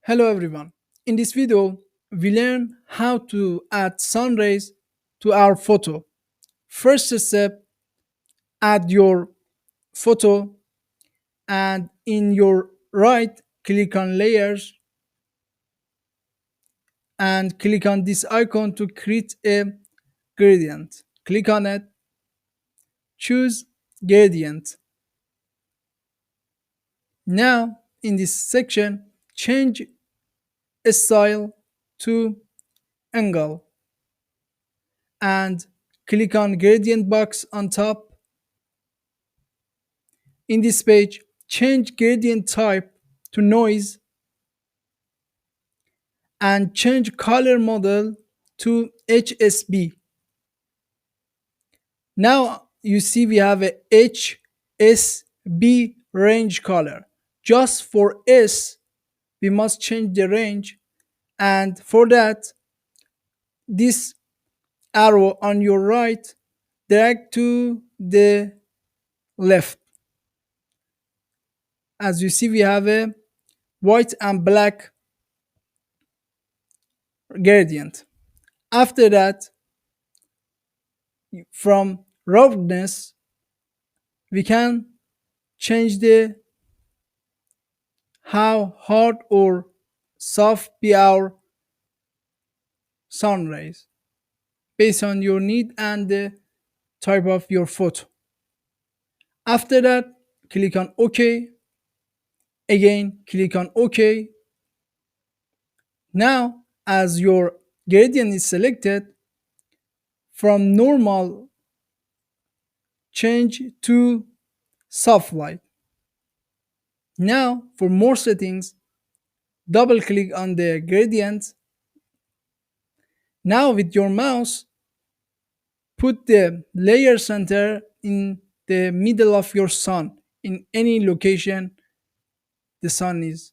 Hello everyone. In this video, we learn how to add sun rays to our photo. First step, add your photo and in your right, click on layers and click on this icon to create a gradient. Click on it, choose gradient. Now in this section, change style to angle and click on gradient box on top. In this page, change gradient type to noise and change color model to HSB. Now you see we have a HSB range color. Just for S, we must change the range, and for that, this arrow on your right, drag to the left. As you see, we have a white and black gradient. After that, from roughness, we can change the how hard or soft be our sun rays based on your need and the type of your photo. After that, click on OK. Again, click on OK. Now, as your gradient is selected, from normal, change to soft light. Now, for more settings, double click on the gradient. Now, with your mouse, put the layer center in the middle of your sun in any location the sun is.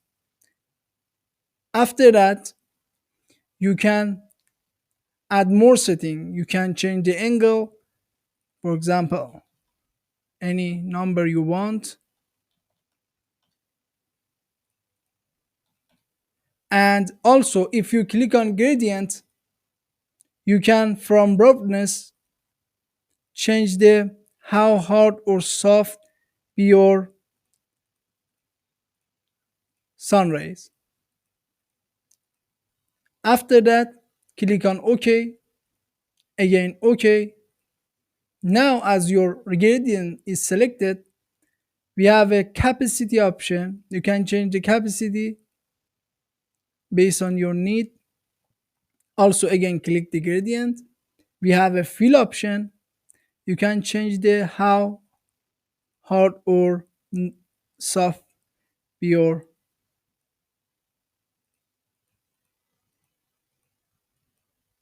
After that, you can add more setting. You can change the angle, for example, any number you want. And also, if you click on gradient, you can from roughness change the how hard or soft be your sun rays. After that, click on OK. Again, OK. Now, as your gradient is selected, we have a capacity option. You can change the capacity based on your need. Also, again, click the gradient. We have a fill option. You can change the how hard or soft your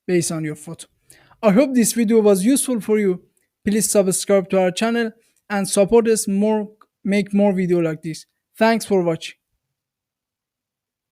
based on your photo. I hope this video was useful for you. Please subscribe to our channel and support us more, make more video like this. Thanks for watching.